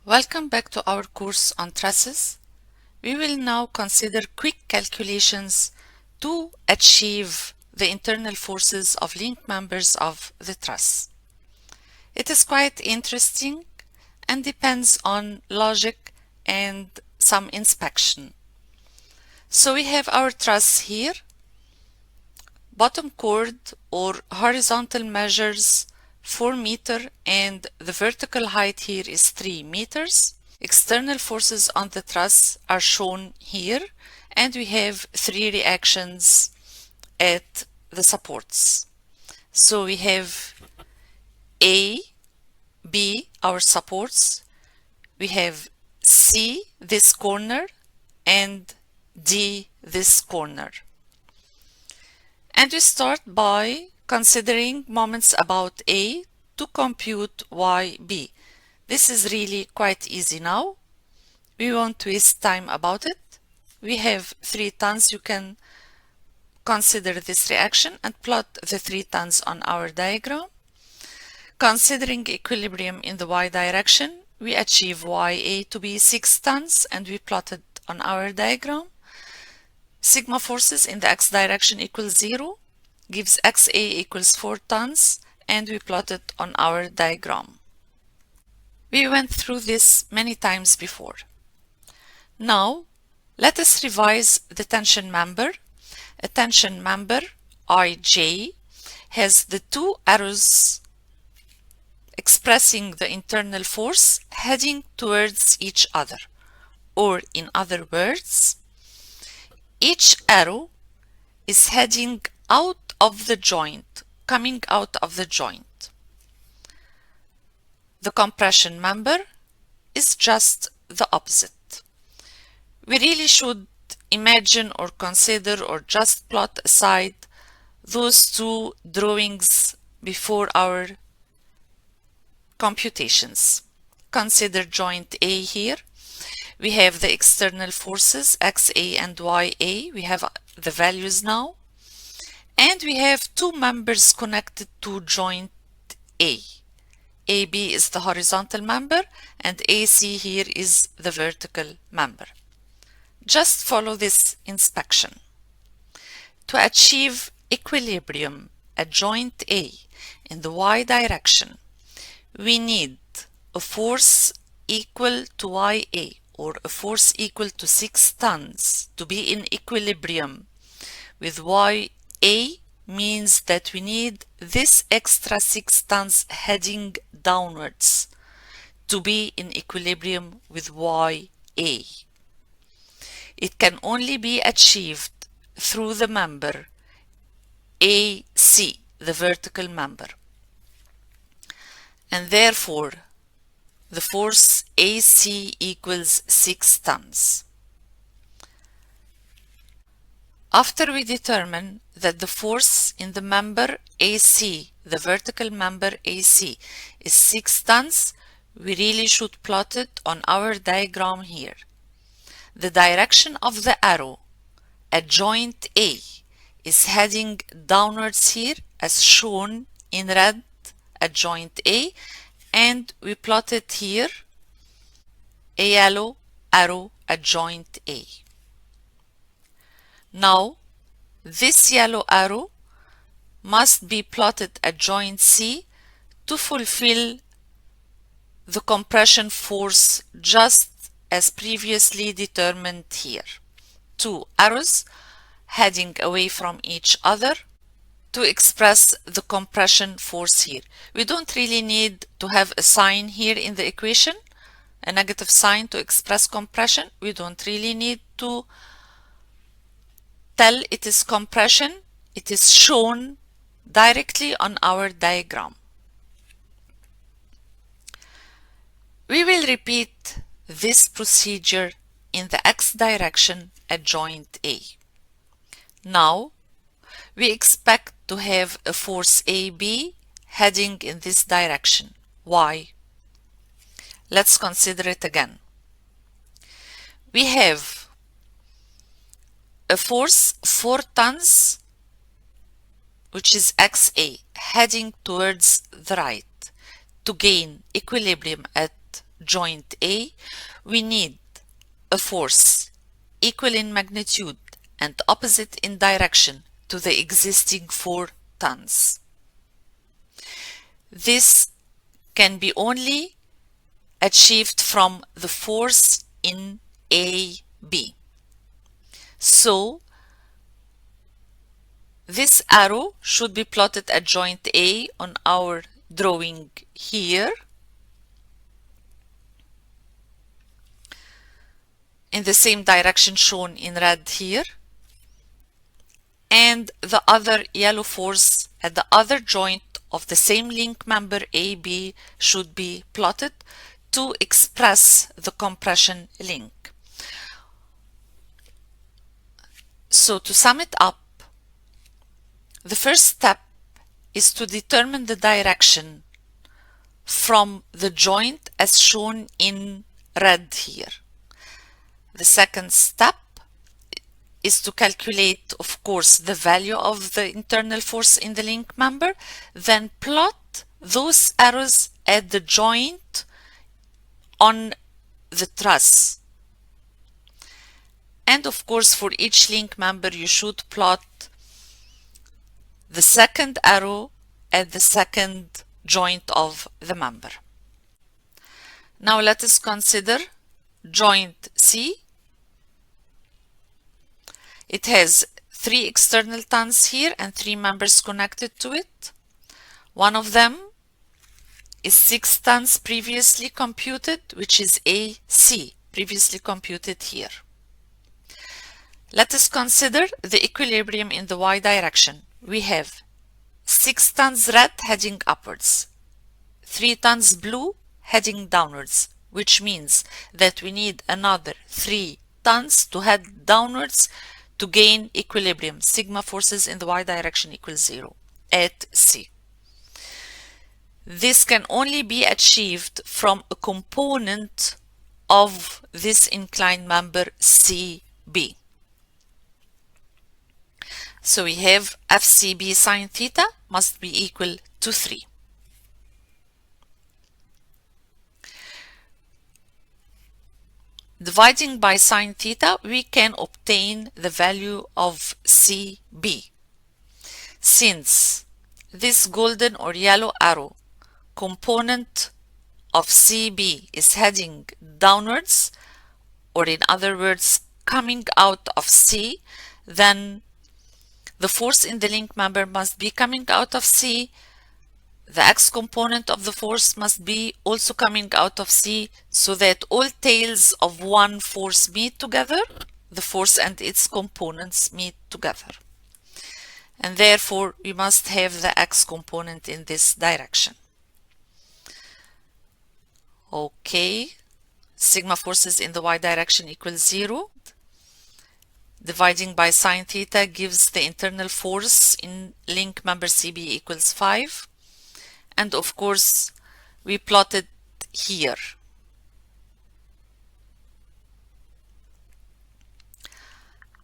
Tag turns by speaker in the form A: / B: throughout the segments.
A: Welcome back to our course on trusses. We will now consider quick calculations to achieve the internal forces of link members of the truss. It is quite interesting and depends on logic and some inspection. So we have our truss here. Bottom chord or horizontal measures 4 meter and the vertical height here is 3 meters. External forces on the truss are shown here and we have 3 reactions at the supports. So we have A, B, our supports, we have C, this corner, and D, this corner. And we start by considering moments about A to compute YB. This is really quite easy now. We won't waste time about it. We have 3 tons. You can consider this reaction and plot the 3 tons on our diagram. Considering equilibrium in the y direction, we achieve YA to be 6 tons and we plot it on our diagram. Sigma forces in the x direction equals 0, gives XA equals 4 tons, and we plot it on our diagram. We went through this many times before. Now, let us revise the tension member. A tension member, IJ, has the 2 arrows expressing the internal force heading towards each other. Or in other words, each arrow is heading out of the joint, coming out of the joint. The compression member is just the opposite. We really should imagine or consider or just plot aside those 2 drawings before our computations. Consider joint A here. We have the external forces XA and YA. We have the values now. And we have 2 members connected to joint A. AB is the horizontal member and AC here is the vertical member. Just follow this inspection. To achieve equilibrium at joint A in the y direction, we need a force equal to YA or a force equal to 6 tons to be in equilibrium with YA means that we need this extra 6 tons heading downwards to be in equilibrium with YA. It can only be achieved through the member AC, the vertical member. And therefore, the force AC equals 6 tons. After we determine that the force in the member AC, the vertical member AC, is 6 tons, we really should plot it on our diagram here. The direction of the arrow at joint A is heading downwards here as shown in red at joint A, and we plot it here, a yellow arrow at joint A. Now, this yellow arrow must be plotted at joint C to fulfill the compression force just as previously determined here. 2 arrows heading away from each other to express the compression force here. We don't really need to have a sign here in the equation, a negative sign to express compression. We don't really need to tell it is compression. It is shown directly on our diagram. We will repeat this procedure in the x direction at joint A. Now, we expect to have a force AB heading in this direction. Why? Let's consider it again. We have a force 4 tons, which is XA, heading towards the right to gain equilibrium at joint A, we need a force equal in magnitude and opposite in direction to the existing 4 tons. This can be only achieved from the force in AB. So this arrow should be plotted at joint A on our drawing here, in the same direction shown in red here, and the other yellow force at the other joint of the same link member AB should be plotted to express the compression link. So to sum it up, the first step is to determine the direction from the joint as shown in red here. The second step is to calculate, of course, the value of the internal force in the link member, then plot those arrows at the joint on the truss. And of course, for each link member, you should plot the second arrow at the second joint of the member. Now let us consider joint C. It has 3 external tons here and 3 members connected to it. One of them is 6 tons previously computed, which is AC, previously computed here. Let us consider the equilibrium in the y direction. We have 6 tons red heading upwards, 3 tons blue heading downwards, which means that we need another 3 tons to head downwards to gain equilibrium. Sigma forces in the y direction equals 0 at C. This can only be achieved from a component of this inclined member CB. So we have FCB sine theta must be equal to 3. Dividing by sine theta, we can obtain the value of CB. Since this golden or yellow arrow component of CB is heading downwards, or in other words, coming out of C, then the force in the link member must be coming out of C. The x component of the force must be also coming out of C, so that all tails of one force meet together, the force and its components meet together. And therefore, we must have the x component in this direction. Okay, sigma forces in the y direction equals 0. Dividing by sine theta gives the internal force in link member CB equals 5. And of course, we plotted here.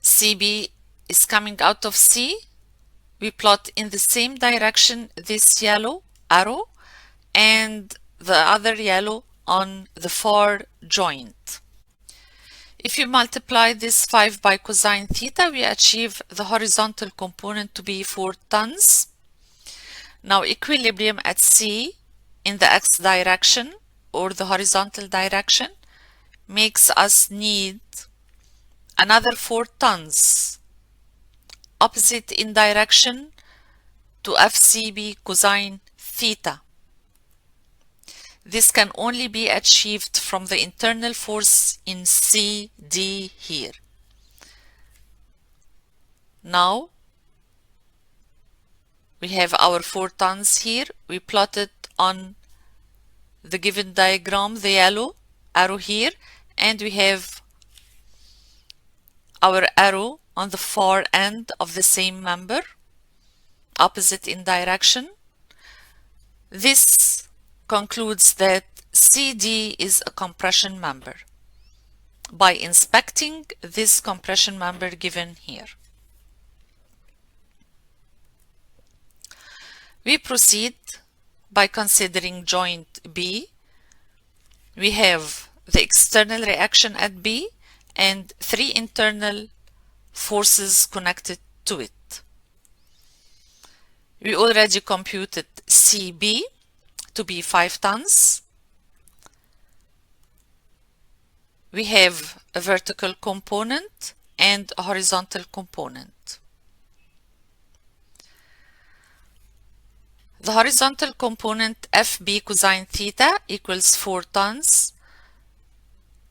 A: CB is coming out of C. We plot in the same direction this yellow arrow and the other yellow on the far joint. If you multiply this 5 by cosine theta, we achieve the horizontal component to be 4 tons. Now equilibrium at C in the x direction or the horizontal direction makes us need another 4 tons opposite in direction to FCB cosine theta. This can only be achieved from the internal force in CD here. Now we have our 4 tons here. We plotted on the given diagram the yellow arrow here, and we have our arrow on the far end of the same member, opposite in direction. This concludes that CD is a compression member by inspecting this compression member given here. We proceed by considering joint B. We have the external reaction at B and 3 internal forces connected to it. We already computed CB to be 5 tons. We have a vertical component and a horizontal component. The horizontal component FB cosine theta equals 4 tons.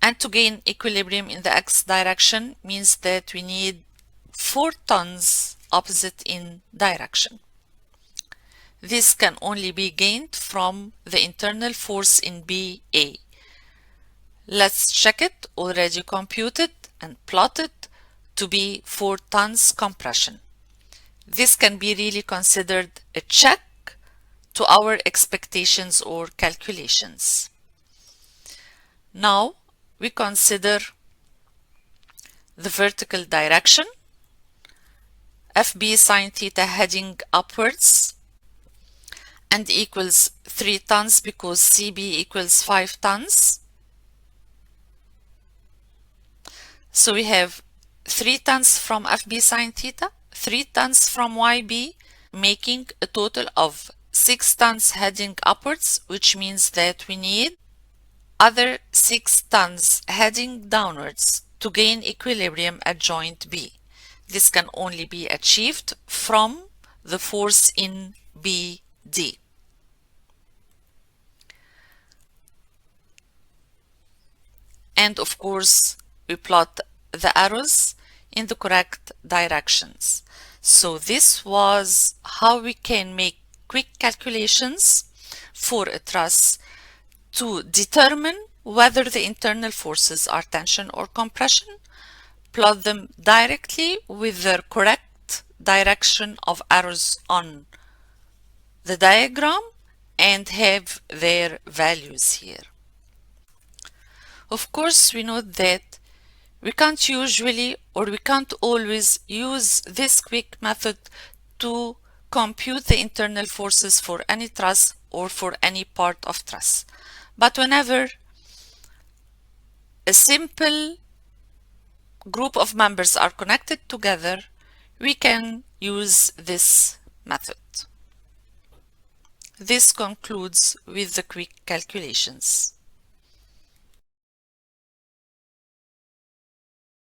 A: And to gain equilibrium in the x direction means that we need 4 tons opposite in direction. This can only be gained from the internal force in BA. Let's check it, already computed and plotted to be 4 tons compression. This can be really considered a check to our expectations or calculations. Now we consider the vertical direction, FB sine theta heading upwards and equals 3 tons because CB equals 5 tons. So we have 3 tons from FB sine theta, 3 tons from YB, making a total of 6 tons heading upwards, which means that we need other 6 tons heading downwards to gain equilibrium at joint B. This can only be achieved from the force in BD. And of course, we plot the arrows in the correct directions. So this was how we can make quick calculations for a truss to determine whether the internal forces are tension or compression, plot them directly with their correct direction of arrows on the diagram and have their values here. Of course, we know that we can't usually or we can't always use this quick method to compute the internal forces for any truss or for any part of truss. But whenever a simple group of members are connected together, we can use this method. This concludes with the quick calculations.